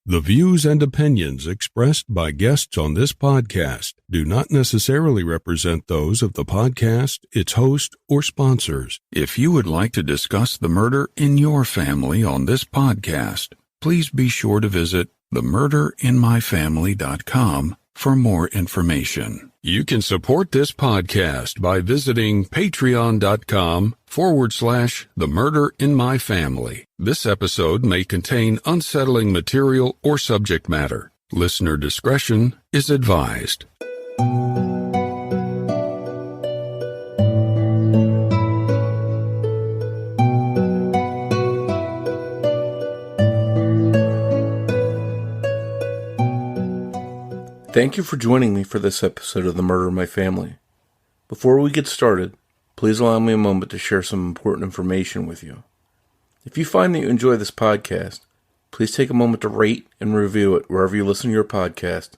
The views and opinions expressed by guests on this podcast do not necessarily represent those of the podcast, its host, or sponsors. If you would like to discuss the murder in your family on this podcast, please be sure to visit themurderinmyfamily.com for more information. You can support this podcast by visiting patreon.com/themurderinmyfamily. This episode may contain unsettling material or subject matter. Listener discretion is advised. Thank you for joining me for this episode of The Murder in My Family. Before we get started, please allow me a moment to share some important information with you. If you find that you enjoy this podcast, please take a moment to rate and review it wherever you listen to your podcast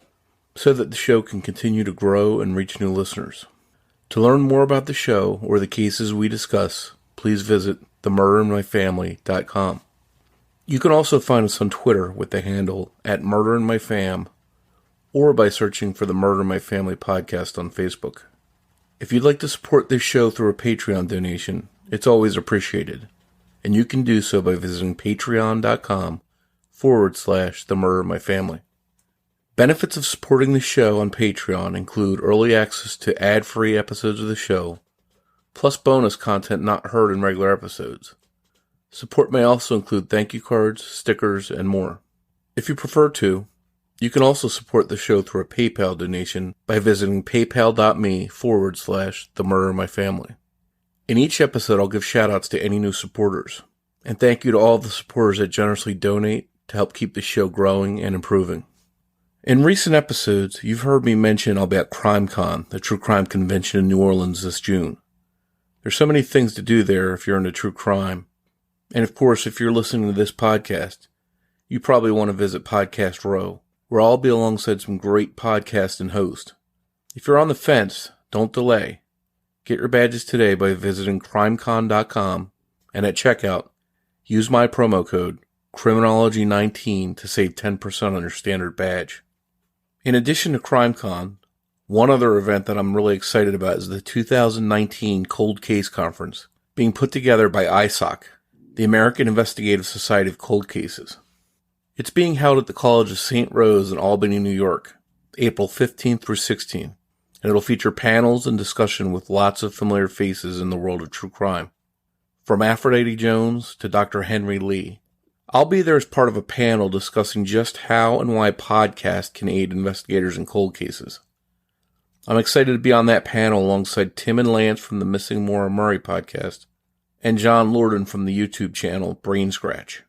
so that the show can continue to grow and reach new listeners. To learn more about the show or the cases we discuss, please visit themurderinmyfamily.com. You can also find us on Twitter with the handle @murderinmyfam or by searching for the Murder in My Family podcast on Facebook. If you'd like to support this show through a Patreon donation, it's always appreciated, and you can do so by visiting patreon.com/the Murder in My Family. Benefits of supporting the show on Patreon include early access to ad-free episodes of the show, plus bonus content not heard in regular episodes. Support may also include thank you cards, stickers, and more. If you prefer to, you can also support the show through a PayPal donation by visiting paypal.me/the Murder in My Family. In each episode, I'll give shoutouts to any new supporters. And thank you to all the supporters that generously donate to help keep the show growing and improving. In recent episodes, you've heard me mention about CrimeCon, the true crime convention in New Orleans this June. There's so many things to do there if you're into true crime. And of course, if you're listening to this podcast, you probably want to visit Podcast Row, where I'll be alongside some great podcasts and hosts. If you're on the fence, don't delay. Get your badges today by visiting crimecon.com, and at checkout, use my promo code, Criminology19, to save 10% on your standard badge. In addition to CrimeCon, one other event that I'm really excited about is the 2019 Cold Case Conference, being put together by ISOC, the American Investigative Society of Cold Cases. It's being held at the College of St. Rose in Albany, New York, April 15th through 16th, and it'll feature panels and discussion with lots of familiar faces in the world of true crime. From Aphrodite Jones to Dr. Henry Lee. I'll be there as part of a panel discussing just how and why podcasts can aid investigators in cold cases. I'm excited to be on that panel alongside Tim and Lance from the Missing Maura Murray podcast, and John Lorden from the YouTube channel Brain Scratch.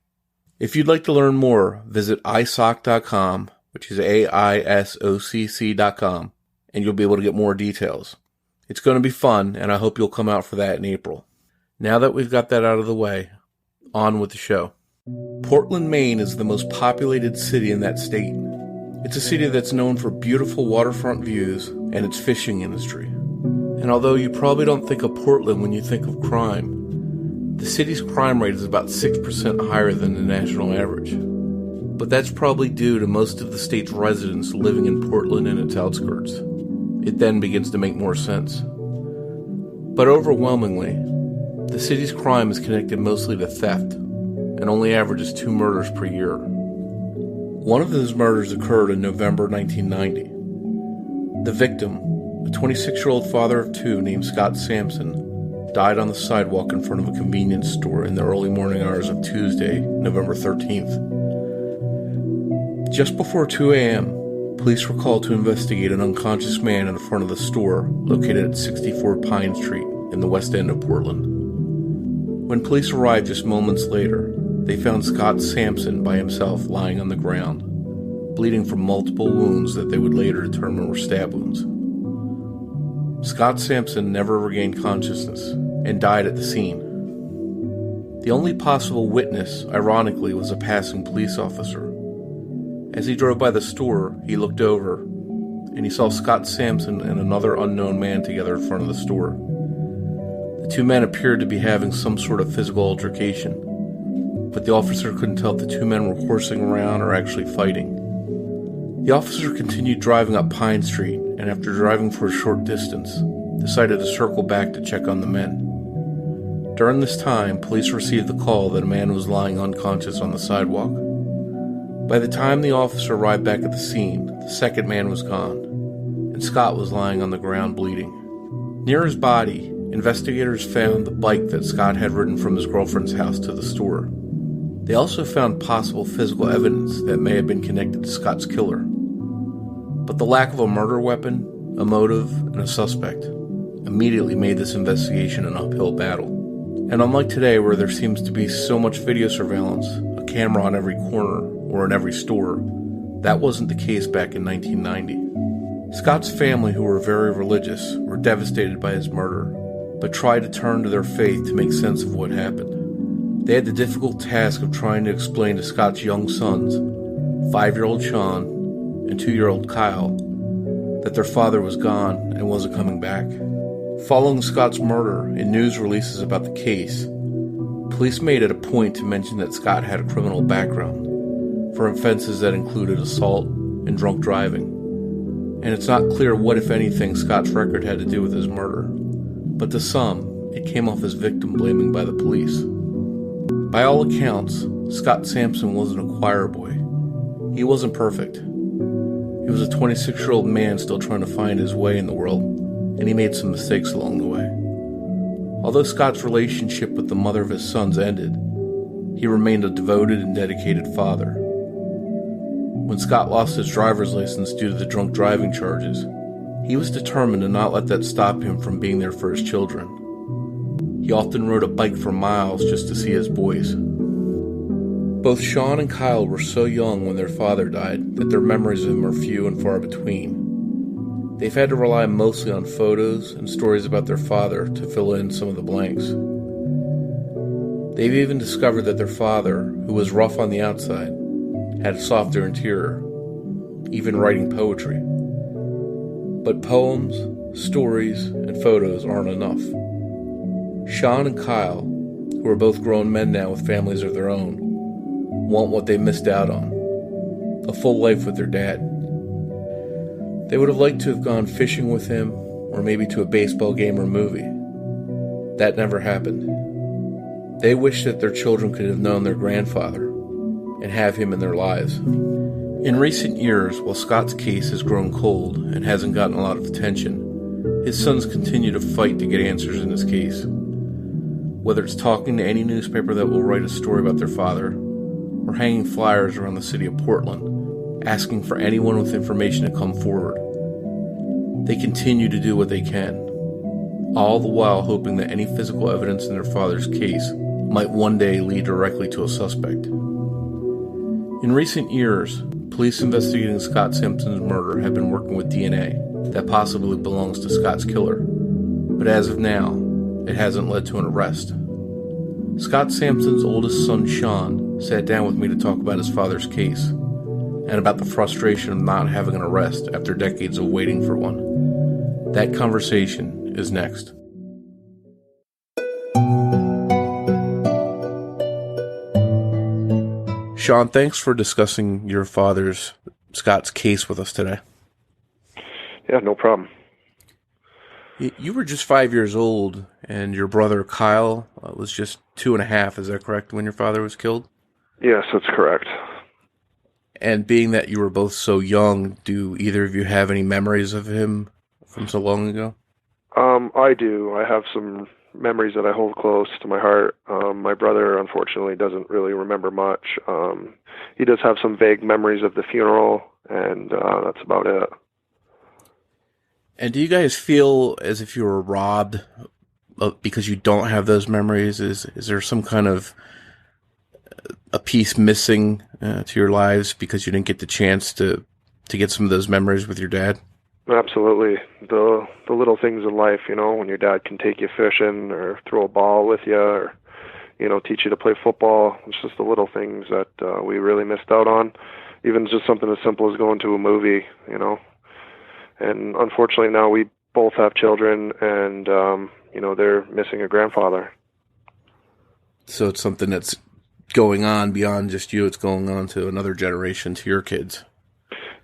If you'd like to learn more, visit isoc.com, which is AISOCC.com, and you'll be able to get more details. It's going to be fun, and I hope you'll come out for that in April. Now that we've got that out of the way, on with the show. Portland, Maine is the most populated city in that state. It's a city that's known for beautiful waterfront views and its fishing industry. And although you probably don't think of Portland when you think of crime, the city's crime rate is about 6% higher than the national average. But that's probably due to most of the state's residents living in Portland and its outskirts. It then begins to make more sense. But overwhelmingly, the city's crime is connected mostly to theft, and only averages 2 murders per year. One of those murders occurred in November 1990. The victim, a 26-year-old father of 2 named Scott Sampson, died on the sidewalk in front of a convenience store in the early morning hours of Tuesday, November 13th. Just before 2 a.m., police were called to investigate an unconscious man in the front of the store located at 64 Pine Street in the west end of Portland. When police arrived just moments later, they found Scott Sampson by himself lying on the ground, bleeding from multiple wounds that they would later determine were stab wounds. Scott Sampson never regained consciousness and died at the scene. The only possible witness, ironically, was a passing police officer. As he drove by the store, he looked over, and he saw Scott Sampson and another unknown man together in front of the store. The 2 men appeared to be having some sort of physical altercation. but the officer couldn't tell if the two men were horsing around or actually fighting. The officer continued driving up Pine Street, and after driving for a short distance, decided to circle back to check on the men. During this time, police received the call that a man was lying unconscious on the sidewalk. By the time the officer arrived back at the scene, the second man was gone, and Scott was lying on the ground bleeding. Near his body, investigators found the bike that Scott had ridden from his girlfriend's house to the store. They also found possible physical evidence that may have been connected to Scott's killer. But the lack of a murder weapon, a motive, and a suspect immediately made this investigation an uphill battle. And unlike today, where there seems to be so much video surveillance, a camera on every corner, or in every store, that wasn't the case back in 1990. Scott's family, who were very religious, were devastated by his murder, but tried to turn to their faith to make sense of what happened. They had the difficult task of trying to explain to Scott's young sons, 5-year-old Sean and 2-year-old Kyle, that their father was gone and wasn't coming back. Following Scott's murder and news releases about the case, police made it a point to mention that Scott had a criminal background for offenses that included assault and drunk driving. And it's not clear what, if anything, Scott's record had to do with his murder. But to some, it came off as victim blaming by the police. By all accounts, Scott Sampson wasn't a choir boy. He wasn't perfect. He was a 26-year-old man still trying to find his way in the world, and he made some mistakes along the way. Although Scott's relationship with the mother of his sons ended, he remained a devoted and dedicated father. When Scott lost his driver's license due to the drunk driving charges, he was determined to not let that stop him from being there for his children. He often rode a bike for miles just to see his boys. Both Sean and Kyle were so young when their father died that their memories of him are few and far between. They've had to rely mostly on photos and stories about their father to fill in some of the blanks. They've even discovered that their father, who was rough on the outside, had a softer interior, even writing poetry. But poems, stories, and photos aren't enough. Sean and Kyle, who are both grown men now with families of their own, want what they missed out on, a full life with their dad. They would have liked to have gone fishing with him, or maybe to a baseball game or movie. That never happened. They wish that their children could have known their grandfather and have him in their lives. In recent years, while Scott's case has grown cold and hasn't gotten a lot of attention, his sons continue to fight to get answers in his case. Whether it's talking to any newspaper that will write a story about their father, or hanging flyers around the city of Portland, asking for anyone with information to come forward. They continue to do what they can, all the while hoping that any physical evidence in their father's case might one day lead directly to a suspect. In recent years, police investigating Scott Sampson's murder have been working with DNA that possibly belongs to Scott's killer, but as of now, it hasn't led to an arrest. Scott Sampson's oldest son, Sean, sat down with me to talk about his father's case, and about the frustration of not having an arrest after decades of waiting for one. That conversation is next. Sean, thanks for discussing your father's, Scott's case with us today. Yeah, no problem. You were just 5 years old, and your brother Kyle was just 2.5, is that correct, when your father was killed? Yes, that's correct. And being that you were both so young, do either of you have any memories of him from so long ago? I do. I have some memories that I hold close to my heart. My brother, unfortunately, doesn't really remember much. He does have some vague memories of the funeral, and that's about it. And do you guys feel as if you were robbed because you don't have those memories? Is there some kind of a piece missing to your lives because you didn't get the chance to get some of those memories with your dad? Absolutely. The little things in life, when your dad can take you fishing or throw a ball with you or, teach you to play football. It's just the little things that we really missed out on. Even just something as simple as going to a movie, And unfortunately now we both have children and, they're missing a grandfather. So it's something that's going on beyond just you. It's going on to another generation, to your kids.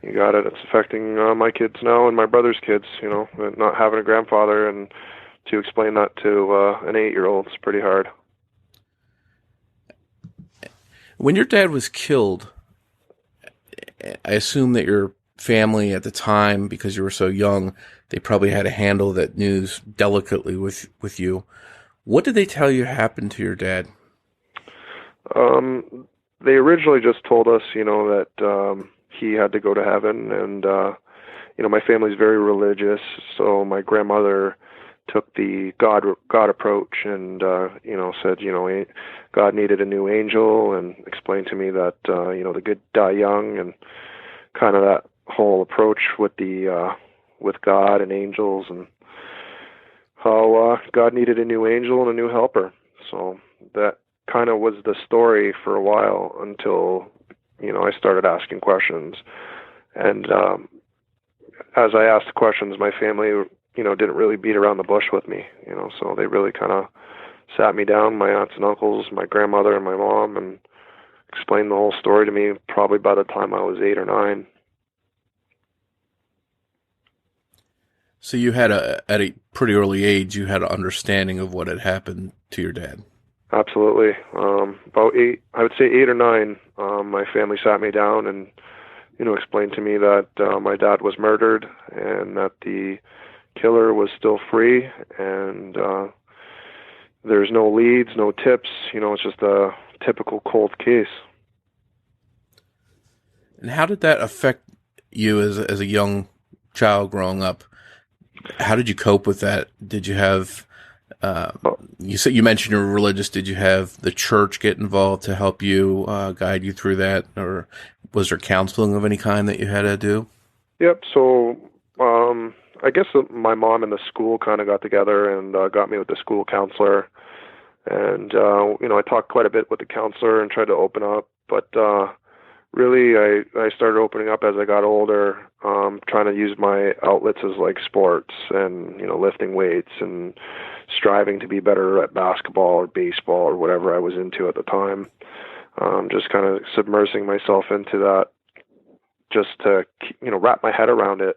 You got it. It's affecting my kids now and my brother's kids, not having a grandfather, and to explain that to an 8-year-old is pretty hard. When your dad was killed, I assume that your family at the time, because you were so young, they probably had to handle that news delicately with you. What did they tell you happened to your dad? They originally just told us, that he had to go to heaven, and my family's very religious, so my grandmother took the God approach and said, God needed a new angel, and explained to me that the good die young, and kind of that whole approach with with God and angels, and how God needed a new angel and a new helper. So that kind of was the story for a while until I started asking questions, and as I asked questions, my family didn't really beat around the bush with me, so they really kind of sat me down, my aunts and uncles, my grandmother and my mom, and explained the whole story to me probably by the time I was 8 or 9. So you had at a pretty early age, you had an understanding of what had happened to your dad. Absolutely. About 8, I would say 8 or 9, my family sat me down and, explained to me that my dad was murdered and that the killer was still free, and there's no leads, no tips, it's just a typical cold case. And how did that affect you as a young child growing up? How did you cope with that? Did you have, you mentioned you were religious. Did you have the church get involved to help you, guide you through that? Or was there counseling of any kind that you had to do? Yep. So, I guess my mom and the school kind of got together and got me with the school counselor. And, I talked quite a bit with the counselor and tried to open up. But really, I started opening up as I got older, trying to use my outlets as like sports and, lifting weights and striving to be better at basketball or baseball or whatever I was into at the time. Just kind of submersing myself into that just to, wrap my head around it.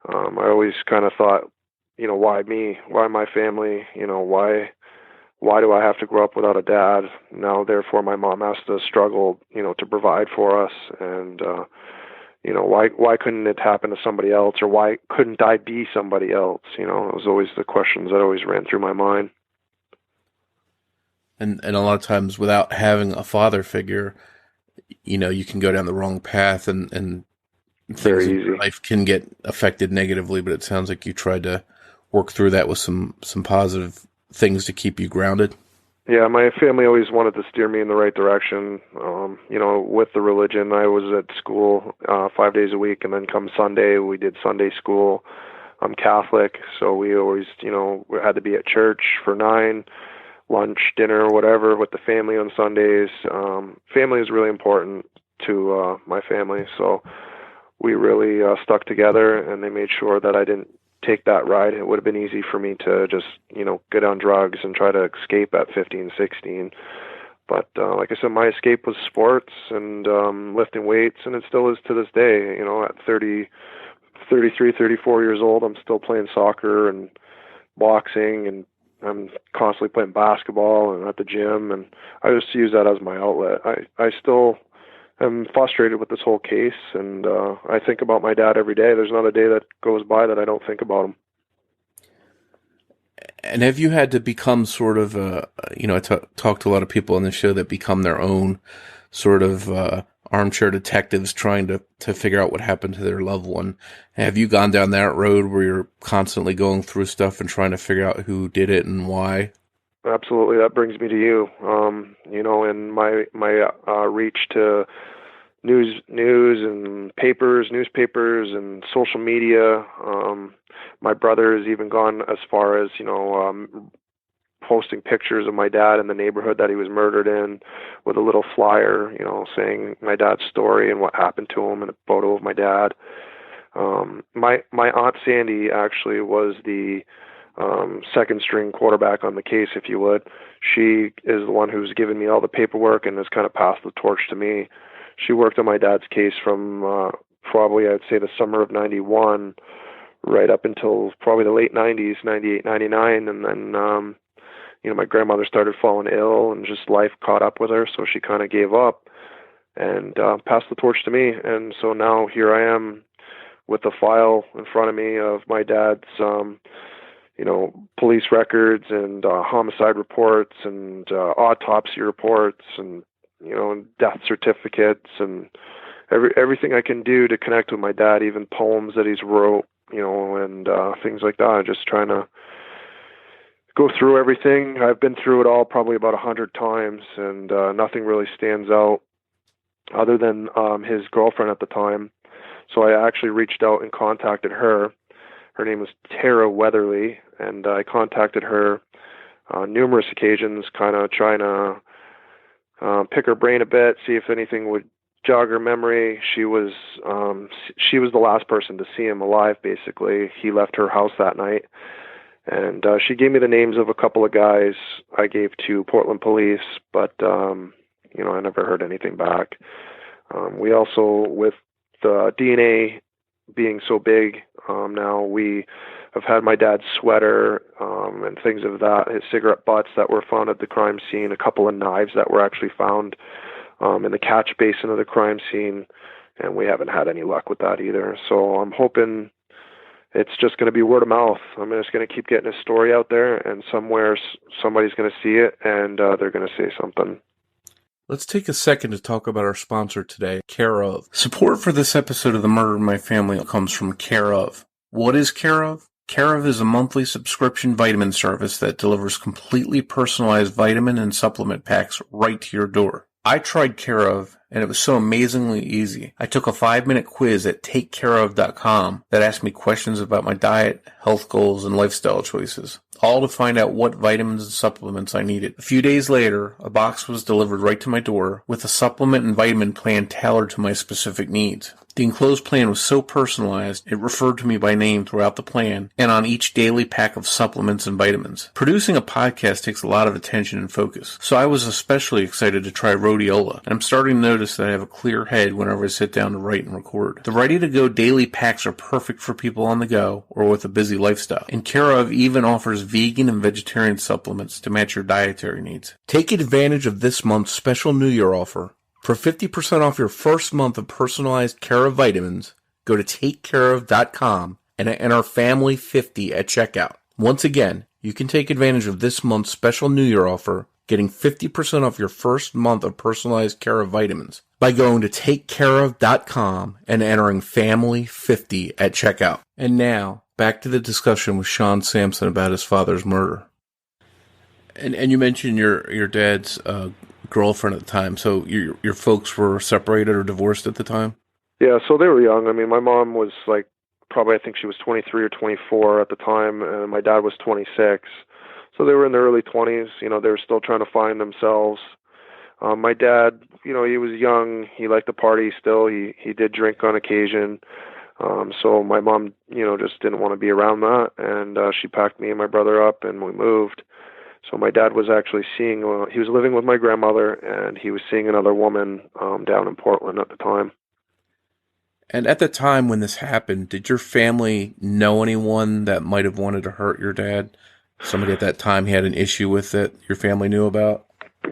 I always kind of thought, why me? Why my family? Why do I have to grow up without a dad? Now, therefore, my mom has to struggle, to provide for us. And, why couldn't it happen to somebody else? Or why couldn't I be somebody else? It was always the questions that always ran through my mind. And a lot of times without having a father figure, you can go down the wrong path and things in your life can get affected negatively, but it sounds like you tried to work through that with some positive things to keep you grounded. Yeah, my family always wanted to steer me in the right direction. With the religion, I was at school 5 days a week, and then come Sunday, we did Sunday school. I'm Catholic, so we always, we had to be at church for 9, lunch, dinner, whatever, with the family on Sundays. Family is really important to my family, so we really stuck together, and they made sure that I didn't take that ride. It would have been easy for me to just, get on drugs and try to escape at 15, 16. But like I said, my escape was sports and lifting weights, and it still is to this day. At 33, 34 years old, I'm still playing soccer and boxing, and I'm constantly playing basketball and at the gym, and I just use that as my outlet. I still am frustrated with this whole case, and I think about my dad every day. There's not a day that goes by that I don't think about him. And have you had to become sort of, I talk to a lot of people on the show that become their own sort of armchair detectives trying to figure out what happened to their loved one. Have you gone down that road where you're constantly going through stuff and trying to figure out who did it and why? Absolutely. That brings me to you. In my reach to news and newspapers and social media, my brother has even gone as far as, posting pictures of my dad in the neighborhood that he was murdered in with a little flyer, saying my dad's story and what happened to him and a photo of my dad. My Aunt Sandy actually was the second string quarterback on the case, if you would. She is the one who's given me all the paperwork and has kind of passed the torch to me. She worked on my dad's case from probably, I'd say, the summer of 91 right up until probably the late 90s, 98, 99. And then, my grandmother started falling ill and just life caught up with her. So she kind of gave up and passed the torch to me. And so now here I am with a file in front of me of my dad's, police records and homicide reports and autopsy reports and, death certificates and everything I can do to connect with my dad, even poems that he's wrote, and things like that. Just trying to go through everything. I've been through it all probably about 100 times, and nothing really stands out other than his girlfriend at the time. So I actually reached out and contacted her. Her name was Tara Weatherly, and I contacted her on numerous occasions, kind of trying to pick her brain a bit, see if anything would jog her memory. She was the last person to see him alive, basically. He left her house that night, and she gave me the names of a couple of guys I gave to Portland police, but I never heard anything back. We also, with the DNA being so big, now we have had my dad's sweater and things of that, his cigarette butts that were found at the crime scene, a couple of knives that were actually found in the catch basin of the crime scene, and we haven't had any luck with that either. So I'm hoping it's just going to be word of mouth. I'm just going to keep getting his story out there, and somewhere somebody's going to see it, and they're going to say something. Let's take a second to talk about our sponsor today, Care Of. Support for this episode of The Murder in My Family comes from Care Of. What is Care Of? Care Of is a monthly subscription vitamin service that delivers completely personalized vitamin and supplement packs right to your door. I tried Care Of, and it was so amazingly easy. I took a 5-minute quiz at takecareof.com that asked me questions about my diet, health goals, and lifestyle choices, all to find out what vitamins and supplements I needed. A few days later, a box was delivered right to my door with a supplement and vitamin plan tailored to my specific needs. The enclosed plan was so personalized, it referred to me by name throughout the plan and on each daily pack of supplements and vitamins. Producing a podcast takes a lot of attention and focus, so I was especially excited to try Rhodiola, and I'm starting to notice that I have a clear head whenever I sit down to write and record. The ready-to-go daily packs are perfect for people on the go or with a busy lifestyle, and Care Of even offers vegan and vegetarian supplements to match your dietary needs. Take advantage of this month's special New Year offer. For 50% off your first month of personalized Care Of vitamins, go to takecareof.com and enter family50 at checkout. Once again, you can take advantage of this month's special New Year offer, getting 50% off your first month of personalized Care Of vitamins by going to takecareof.com and entering family50 at checkout. And now, back to the discussion with Sean Sampson about his father's murder. And you mentioned your dad's girlfriend at the time, so your folks were separated or divorced at the time? Yeah, so they were young. I mean, my mom was probably I think she was 23 or 24 at the time, and my dad was 26. So they were in their early 20s. They were still trying to find themselves. My dad, he was young. He liked to party still. He did drink on occasion. So my mom, just didn't want to be around that, and she packed me and my brother up, and we moved. So my dad was actually he was living with my grandmother, and he was seeing another woman down in Portland at the time. And at the time when this happened, did your family know anyone that might have wanted to hurt your dad? Somebody at that time he had an issue with that your family knew about?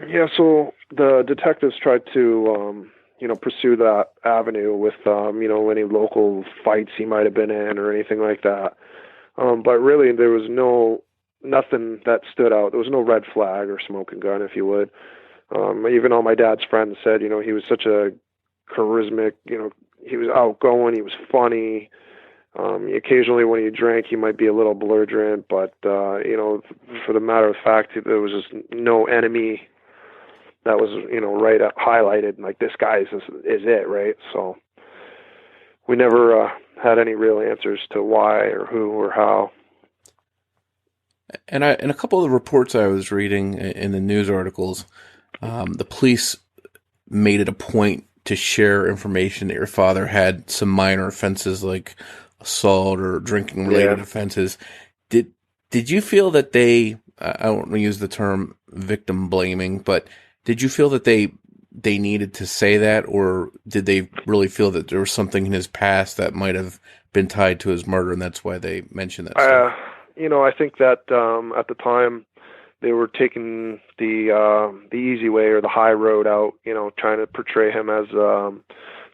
Yeah, so the detectives tried to, pursue that avenue with, any local fights he might have been in or anything like that. But really, there was nothing that stood out. There was no red flag or smoking gun, if you would. Even all my dad's friends said, he was such a charismatic, he was outgoing, he was funny. Occasionally when he drank, he might be a little belligerent, but, for the matter of fact, there was just no enemy that was, right up, highlighted, like this guy is it, right? So we never had any real answers to why or who or how. And in a couple of the reports I was reading in the news articles, the police made it a point to share information that your father had some minor offenses like assault or drinking related offenses. Did you feel that I don't want to use the term victim blaming, but did you feel that they needed to say that, or did they really feel that there was something in his past that might have been tied to his murder, and that's why they mentioned that stuff? I think that at the time they were taking the easy way or the high road out, trying to portray him as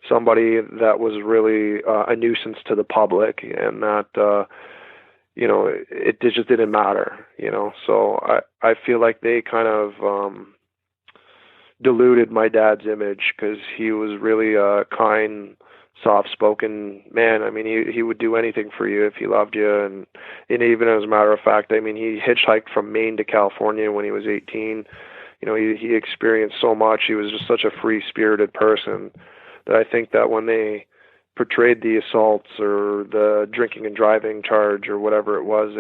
somebody that was really a nuisance to the public, and that it just didn't matter, So I feel like they kind of diluted my dad's image, because he was really a kind, soft-spoken man. I mean, he would do anything for you if he loved you, and even as a matter of fact, I mean, he hitchhiked from Maine to California when he was 18. He experienced so much. He was just such a free-spirited person that I think that when they portrayed the assaults or the drinking and driving charge or whatever it was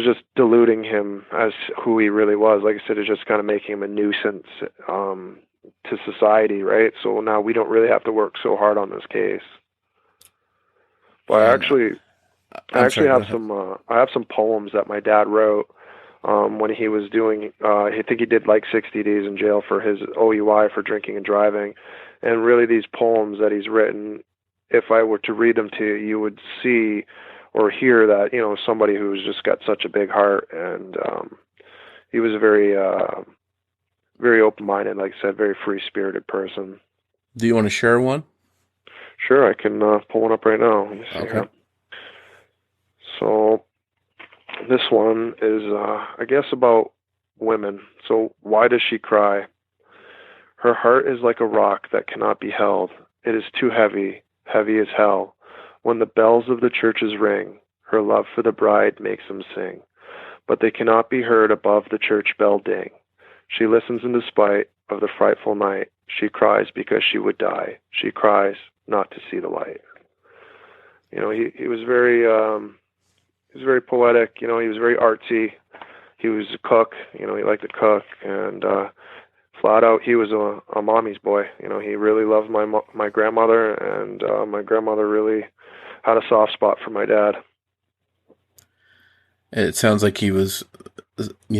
just diluting him as who he really was. Like I said, it's just kind of making him a nuisance to society, right? So now we don't really have to work so hard on this case. But I actually have some poems that my dad wrote when he was doing. I think he did like 60 days in jail for his OUI for drinking and driving. And really, these poems that he's written, if I were to read them to you, you would see or hear that, somebody who's just got such a big heart. And he was a very, very open-minded, like I said, very free-spirited person. Do you want to share one? Sure, I can pull one up right now. Let me see. Okay. So this one is, I guess, about women. So why does she cry? Her heart is like a rock that cannot be held. It is too heavy, heavy as hell. When the bells of the churches ring, her love for the bride makes them sing. But they cannot be heard above the church bell ding. She listens in despite of the frightful night. She cries because she would die. She cries not to see the light. He was very poetic. He was very artsy. He was a cook. He liked to cook, and flat out, he was a mommy's boy. He really loved my grandmother, and my grandmother really had a soft spot for my dad. It sounds like he was,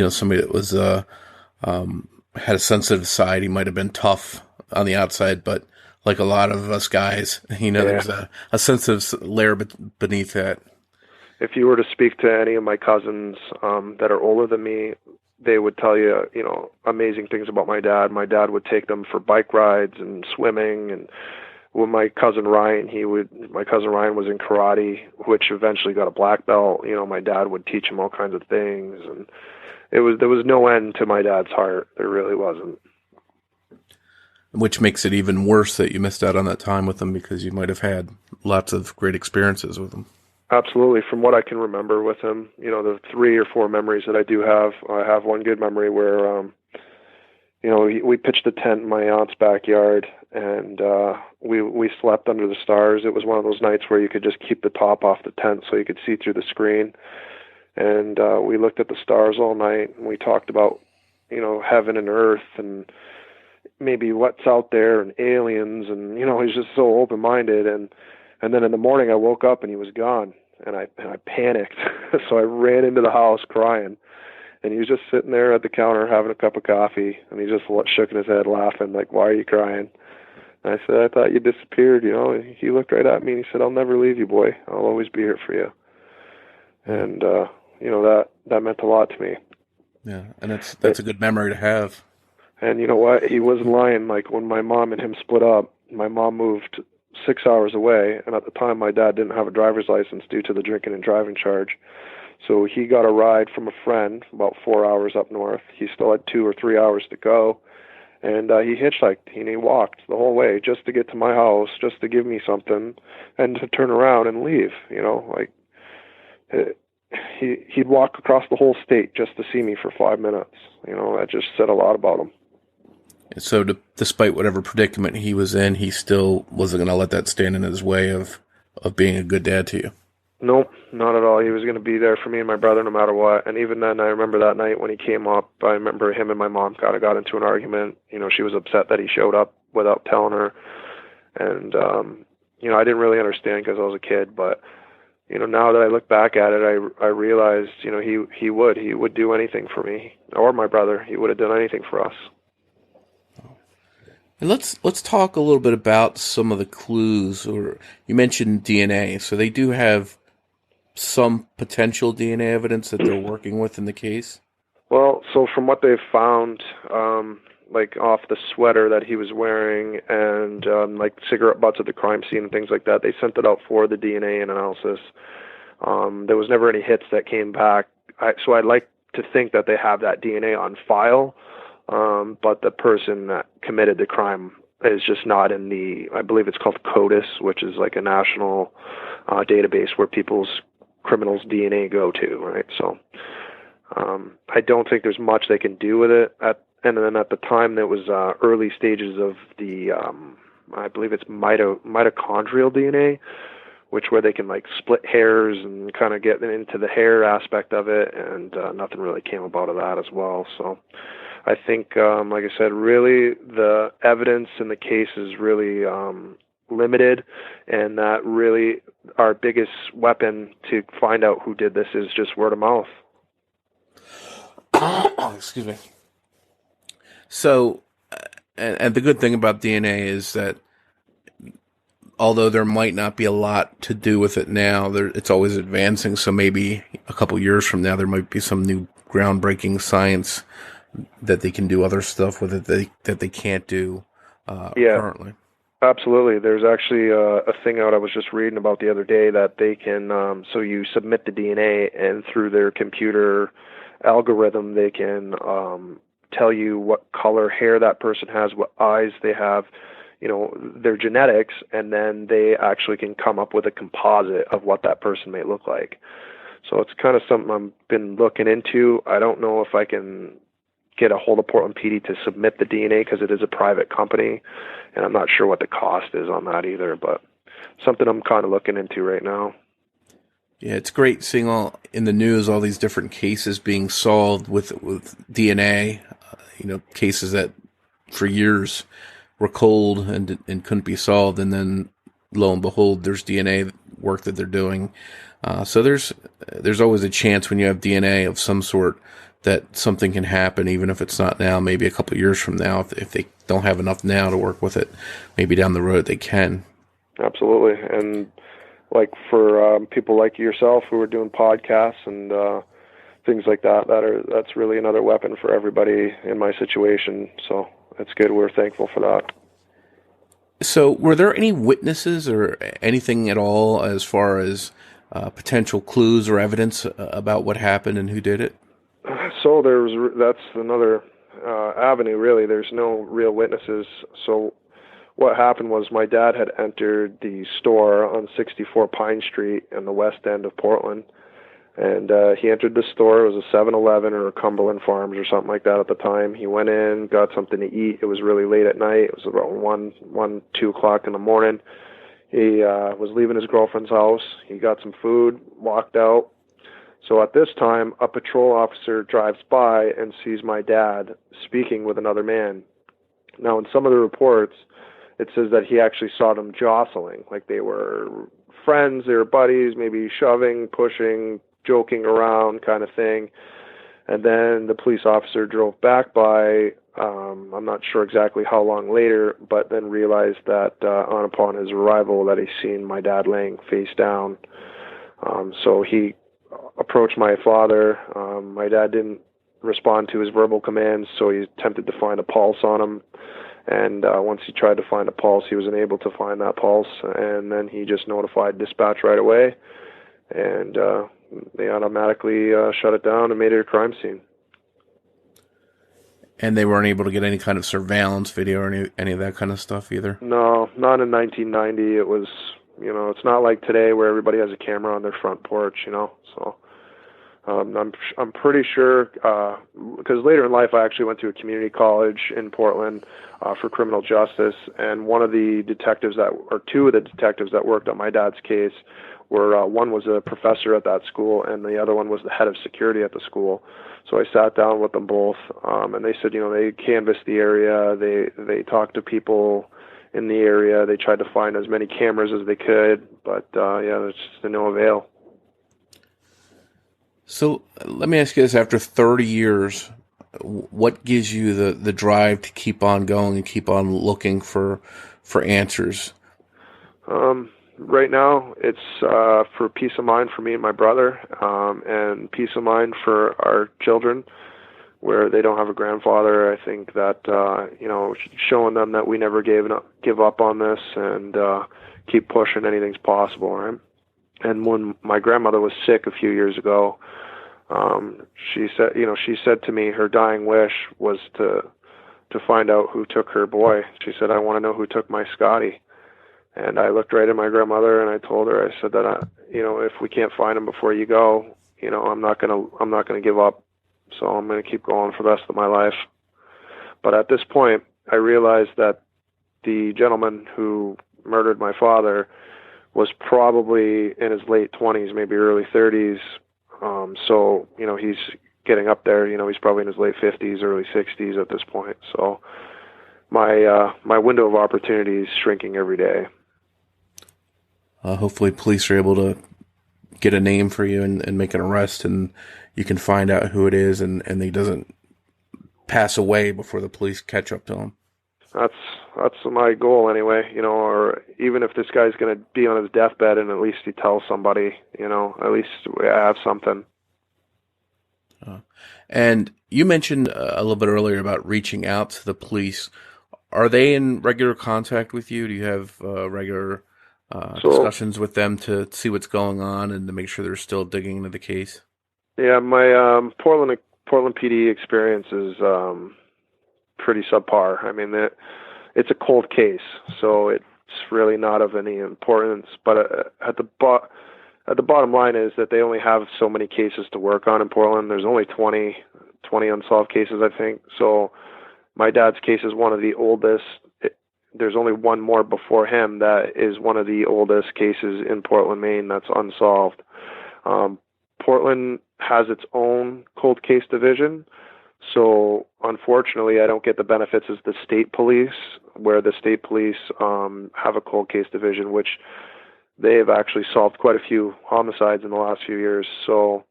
somebody that was had a sensitive side. He might have been tough on the outside, but like a lot of us guys, there's a sensitive layer beneath that. If you were to speak to any of my cousins that are older than me, they would tell you, amazing things about my dad. My dad would take them for bike rides and swimming. And when my cousin Ryan was in karate, which eventually got a black belt. My dad would teach him all kinds of things, and there was no end to my dad's heart. There really wasn't. Which makes it even worse that you missed out on that time with him, because you might have had lots of great experiences with him. Absolutely. From what I can remember with him, the 3 or 4 memories that I do have, I have one good memory where, we pitched a tent in my aunt's backyard, and we slept under the stars. It was one of those nights where you could just keep the top off the tent so you could see through the screen. And we looked at the stars all night, and we talked about, heaven and earth and maybe what's out there and aliens. And, he's just so open-minded. And then in the morning I woke up and he was gone, and I panicked. So I ran into the house crying, and he was just sitting there at the counter having a cup of coffee, and he just shook his head laughing, like, "Why are you crying?" And I said, "I thought you disappeared." He looked right at me and he said, "I'll never leave you, boy. I'll always be here for you." And that meant a lot to me. Yeah, and that's a good memory to have. And you know what? He wasn't lying. Like, when my mom and him split up, my mom moved 6 hours away, and at the time my dad didn't have a driver's license due to the drinking and driving charge. So he got a ride from a friend about 4 hours up north. He still had 2 or 3 hours to go, and he hitchhiked and he walked the whole way just to get to my house, just to give me something, and to turn around and leave. He'd walk across the whole state just to see me for 5 minutes. That just said a lot about him. So despite whatever predicament he was in, he still wasn't going to let that stand in his way of being a good dad to you? Nope, not at all. He was going to be there for me and my brother no matter what. And even then, I remember that night when he came up, I remember him and my mom kind of got into an argument. She was upset that he showed up without telling her. And, I didn't really understand because I was a kid. But, now that I look back at it, I realized, he would do anything for me or my brother. He would have done anything for us. And let's talk a little bit about some of the clues. Or you mentioned DNA, so they do have some potential DNA evidence that they're working with in the case. Well, so from what they've found, like off the sweater that he was wearing and like cigarette butts at the crime scene and things like that, they sent it out for the DNA analysis. There was never any hits that came back. So I'd like to think that they have that DNA on file, but the person that committed the crime is just not in I believe it's called CODIS, which is like a national database where criminals' DNA go to, right? So I don't think there's much they can do with it. And then at the time, there was early stages of the, I believe it's mitochondrial DNA, where they can like split hairs and kind of get into the hair aspect of it, and nothing really came about of that as well. So I think, like I said, really the evidence in the case is really limited, and that really our biggest weapon to find out who did this is just word of mouth. Excuse me. So, and the good thing about DNA is that although there might not be a lot to do with it now, it's always advancing. So maybe a couple years from now, there might be some new groundbreaking science that they can do other stuff with it that they can't do currently. Absolutely. There's actually a thing out I was just reading about the other day that they can, so you submit the DNA, and through their computer algorithm, they can tell you what color hair that person has, what eyes they have, their genetics, and then they actually can come up with a composite of what that person may look like. So it's kind of something I've been looking into. I don't know if I can get a hold of Portland PD to submit the DNA because it is a private company, and I'm not sure what the cost is on that either, but something I'm kind of looking into right now. Yeah, it's great seeing all in the news all these different cases being solved with DNA. Cases that for years were cold and couldn't be solved, and then lo and behold, there's DNA work that they're doing. So there's always a chance when you have DNA of some sort that something can happen, even if it's not now, maybe a couple of years from now. If they don't have enough now to work with it, maybe down the road they can. Absolutely. And like for people like yourself who are doing podcasts and things like that's really another weapon for everybody in my situation. So that's good. We're thankful for that. So were there any witnesses or anything at all as far as potential clues or evidence about what happened and who did it? So that's another avenue, really. There's no real witnesses. So what happened was my dad had entered the store on 64 Pine Street in the west end of Portland. And he entered the store. It was a 7-Eleven or a Cumberland Farms or something like that at the time. He went in, got something to eat. It was really late at night. It was about 2 o'clock in the morning. He was leaving his girlfriend's house. He got some food, walked out. So at this time, a patrol officer drives by and sees my dad speaking with another man. Now, in some of the reports, it says that he actually saw them jostling, like they were friends, they were buddies, maybe shoving, pushing, joking around kind of thing. And then the police officer drove back by, I'm not sure exactly how long later, but then realized that upon his arrival that he's seen my dad laying face down. So he approached my father. My dad didn't respond to his verbal commands, so he attempted to find a pulse on him. And once he tried to find a pulse, he was unable to find that pulse. And then he just notified dispatch right away. And they automatically shut it down and made it a crime scene. And they weren't able to get any kind of surveillance video or any of that kind of stuff either? No, not in 1990. It was, it's not like today where everybody has a camera on their front porch, So I'm pretty sure, because later in life I actually went to a community college in Portland for criminal justice, and two of the detectives that worked on my dad's case were, one was a professor at that school, and the other one was the head of security at the school. So I sat down with them both, and they said, they canvassed the area, they talked to people in the area, they tried to find as many cameras as they could, but there's just no avail. So let me ask you this: after 30 years, what gives you the drive to keep on going and keep on looking for answers? Right now, it's for peace of mind for me and my brother, and peace of mind for our children, where they don't have a grandfather. I think that showing them that we never give up on this, and keep pushing. Anything's possible, right? And when my grandmother was sick a few years ago, she said to me her dying wish was to find out who took her boy. She said, "I want to know who took my Scotty." And I looked right at my grandmother and I told her, I said that, if we can't find him before you go, I'm not gonna give up. So I'm gonna keep going for the rest of my life. But at this point, I realized that the gentleman who murdered my father was probably in his late 20s, maybe early 30s. So he's getting up there. He's probably in his late 50s, early 60s at this point. So my window of opportunity is shrinking every day. Hopefully police are able to get a name for you and make an arrest, and you can find out who it is, and he doesn't pass away before the police catch up to him. That's my goal anyway, or even if this guy's going to be on his deathbed and at least he tells somebody, at least I have something. And you mentioned a little bit earlier about reaching out to the police. Are they in regular contact with you? Do you have regular discussions with them to see what's going on and to make sure they're still digging into the case? Yeah, my Portland PD experience is pretty subpar. I mean, it's a cold case, so it's really not of any importance. But at the bottom line is that they only have so many cases to work on in Portland. There's only 20 unsolved cases, I think. So my dad's case is one of the oldest. There's only one more before him that is one of the oldest cases in Portland, Maine that's unsolved. Portland has its own cold case division, so unfortunately I don't get the benefits as the state police, where the state police have a cold case division, which they've actually solved quite a few homicides in the last few years. So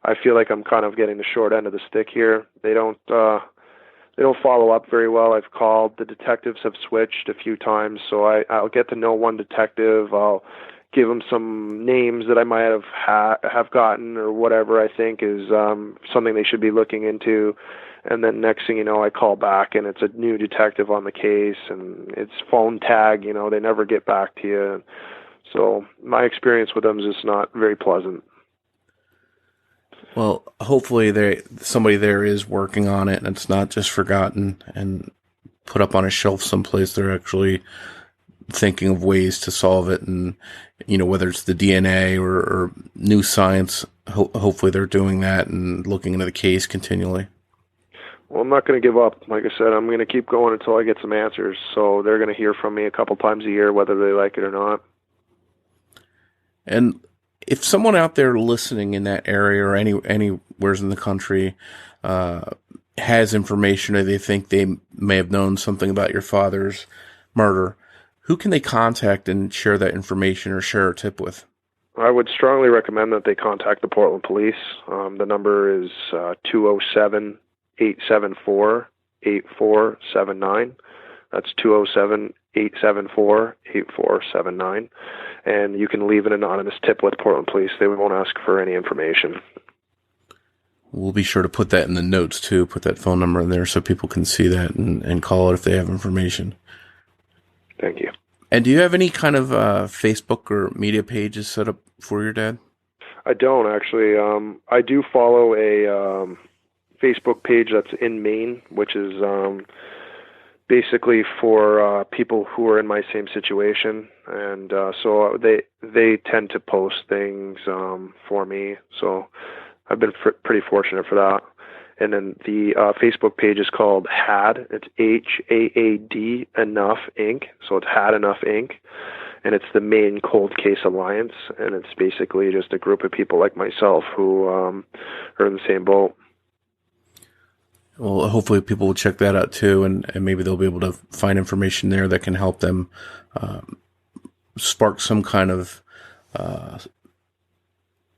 I feel like I'm kind of getting the short end of the stick here. They don't follow up very well. I've called. The detectives have switched a few times, so I'll get to know one detective. I'll give them some names that I might have gotten or whatever I think is something they should be looking into. And then next thing you know, I call back and it's a new detective on the case, and it's phone tag. They never get back to you. So my experience with them is just not very pleasant. Well, hopefully somebody there is working on it and it's not just forgotten and put up on a shelf someplace. They're actually thinking of ways to solve it, and whether it's the DNA or new science, hopefully they're doing that and looking into the case continually. Well, I'm not going to give up. Like I said, I'm going to keep going until I get some answers. So they're going to hear from me a couple times a year, whether they like it or not. And if someone out there listening in that area or anywhere in the country has information, or they think they may have known something about your father's murder, who can they contact and share that information or share a tip with? I would strongly recommend that they contact the Portland Police. The number is 207-874-8479. That's 207-874-8479. And you can leave an anonymous tip with Portland Police. They won't ask for any information. We'll be sure to put that in the notes, too. Put that phone number in there so people can see that and call it if they have information. Thank you. And do you have any kind of Facebook or media pages set up for your dad? I don't, actually. I do follow a Facebook page that's in Maine, which is basically for people who are in my same situation. And so they tend to post things for me. So I've been pretty fortunate for that. And then the Facebook page is called HAD. It's HAAD Enough Inc. So it's Had Enough Inc. And it's the Maine Cold Case Alliance. And it's basically just a group of people like myself who are in the same boat. Well, hopefully people will check that out too, and maybe they'll be able to find information there that can help them spark some kind of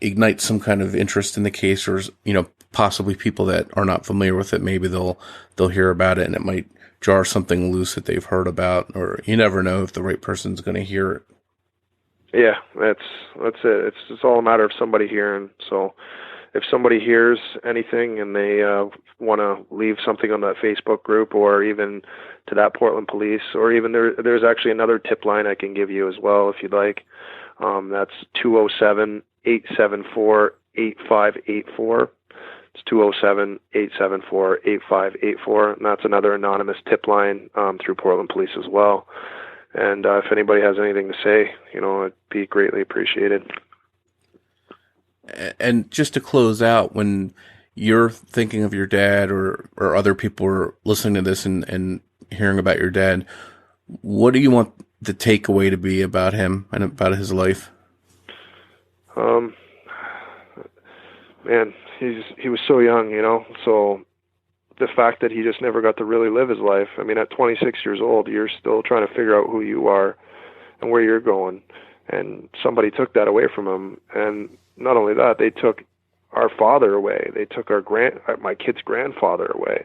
ignite some kind of interest in the case, or, possibly people that are not familiar with it, maybe they'll hear about it and it might jar something loose that they've heard about, or you never know if the right person's going to hear it. Yeah, that's it. It's all a matter of somebody hearing. So if somebody hears anything and they want to leave something on that Facebook group, or even to that Portland police, or even there's actually another tip line I can give you as well if you'd like. That's 207-874-8584. It's 207-874-8584, and that's another anonymous tip line through Portland Police as well. And if anybody has anything to say, it'd be greatly appreciated. And just to close out, when you're thinking of your dad, or other people are listening to this and hearing about your dad, what do you want the takeaway to be about him and about his life? Man, he was so young, so the fact that he just never got to really live his life. I mean, at 26 years old, you're still trying to figure out who you are and where you're going. And somebody took that away from him. And not only that, they took our father away. They took my kid's grandfather away.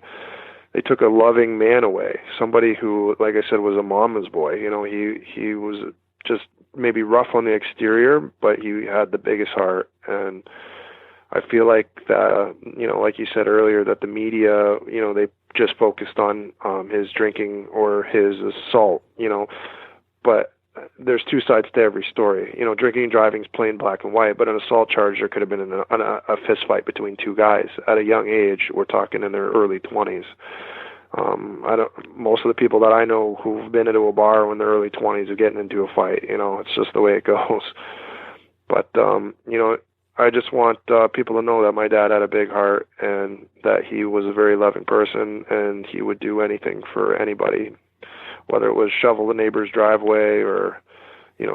They took a loving man away. Somebody who, like I said, was a mama's boy. He was just maybe rough on the exterior, but he had the biggest heart. And I feel like that, like you said earlier, that the media, they just focused on his drinking or his assault, but there's two sides to every story. Drinking and driving is plain black and white, but an assault charge, there could have been a fist fight between two guys at a young age. We're talking in their early 20s. Most of the people that I know who've been into a bar in their early 20s are getting into a fight. It's just the way it goes. But, I just want people to know that my dad had a big heart and that he was a very loving person, and he would do anything for anybody, whether it was shovel the neighbor's driveway or,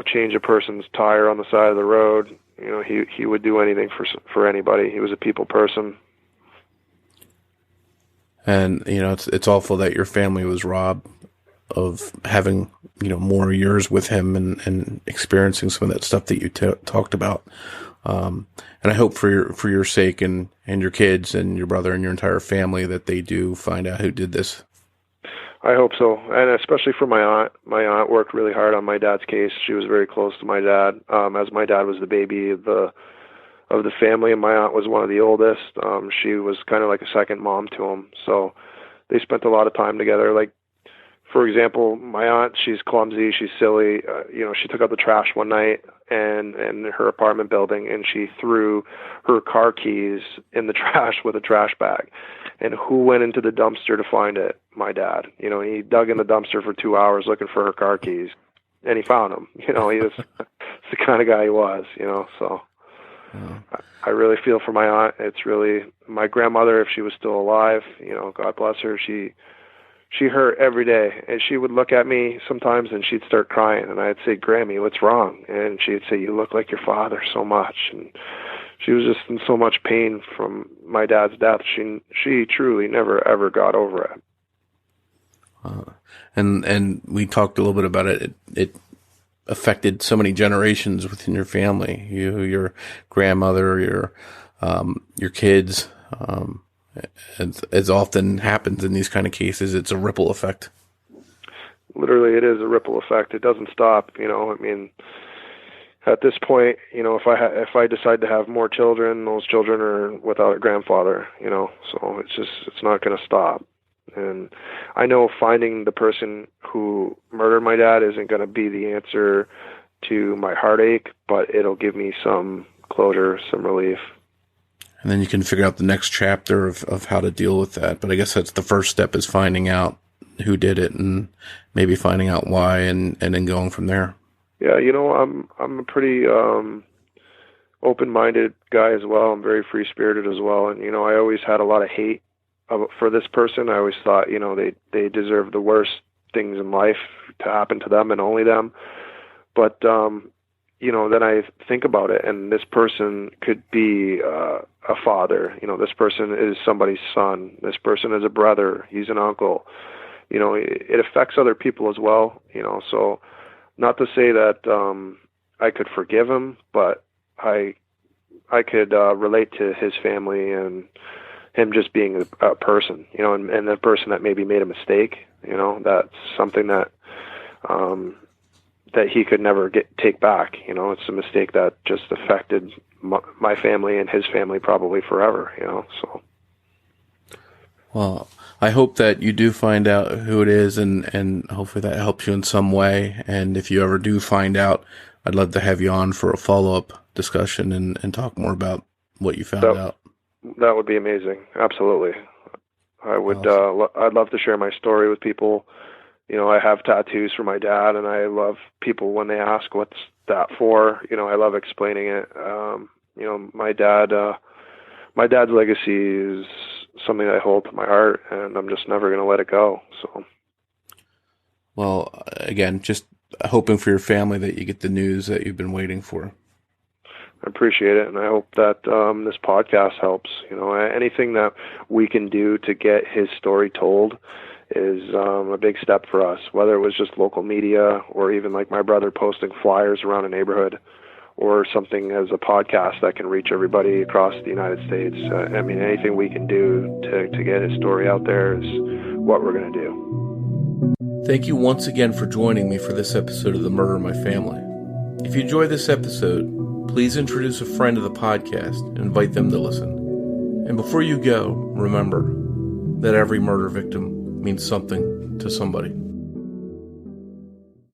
change a person's tire on the side of the road. He would do anything for anybody. He was a people person. And, it's awful that your family was robbed of having, more years with him and experiencing some of that stuff that you talked about. And I hope for your sake and your kids and your brother and your entire family that they do find out who did this. I hope so. And especially for my aunt. My aunt worked really hard on my dad's case. She was very close to my dad, as my dad was the baby of the family, and my aunt was one of the oldest. She was kind of like a second mom to him. So they spent a lot of time together. Like, for example, my aunt, she's clumsy, she's silly. She took out the trash one night and in her apartment building, and she threw her car keys in the trash with a trash bag. And who went into the dumpster to find it? My dad. He dug in the dumpster for 2 hours looking for her car keys, and he found them. He was the kind of guy he was. So I really feel for my aunt. It's really my grandmother, if she was still alive. God bless her. She hurt every day, and she would look at me sometimes and she'd start crying, and I'd say, "Grammy, what's wrong?" And she'd say, "You look like your father so much." And she was just in so much pain from my dad's death. She truly never ever got over it. And we talked a little bit about it. It affected so many generations within your family. Your grandmother, your kids. As often happens in these kind of cases, it's a ripple effect. Literally, it is a ripple effect. It doesn't stop. At this point, if I decide to have more children, those children are without a grandfather. So it's not going to stop. And I know finding the person who murdered my dad isn't going to be the answer to my heartache, but it'll give me some closure, some relief. And then you can figure out the next chapter of how to deal with that. But I guess that's the first step, is finding out who did it and maybe finding out why, and then going from there. Yeah, I'm a pretty open-minded guy as well. I'm very free-spirited as well. And, I always had a lot of hate for this person. I always thought, they deserve the worst things in life to happen to them and only them. But, then I think about it, and this person could be a father. This person is somebody's son. This person is a brother. He's an uncle. It affects other people as well. So not to say that I could forgive him, but I I could relate to his family and him just being a person, you know, and the person that maybe made a mistake, you know, that's something that that he could never take back. You know, it's a mistake that just affected my family and his family probably forever, you know, so. Well, I hope that you do find out who it is, and hopefully that helps you in some way. And if you ever do find out, I'd love to have you on for a follow-up discussion and talk more about what you found out. That would be amazing. Absolutely. I would, awesome. I'd love to share my story with people. You know, I have tattoos for my dad, and I love people when they ask what's that for. You know, I love explaining it. You know, my dad's legacy is something I hold to my heart, and I'm just never going to let it go. So, well, again, just hoping for your family that you get the news that you've been waiting for. I appreciate it, and I hope that this podcast helps. You know, anything that we can do to get his story told is a big step for us, whether it was just local media or even like my brother posting flyers around a neighborhood, or something as a podcast that can reach everybody across the United States. I mean, anything we can do to get his story out there is what we're going to do. Thank you once again for joining me for this episode of The Murder in My Family. If you enjoyed this episode, please introduce a friend to the podcast and invite them to listen. And before you go, remember that every murder victim means something to somebody.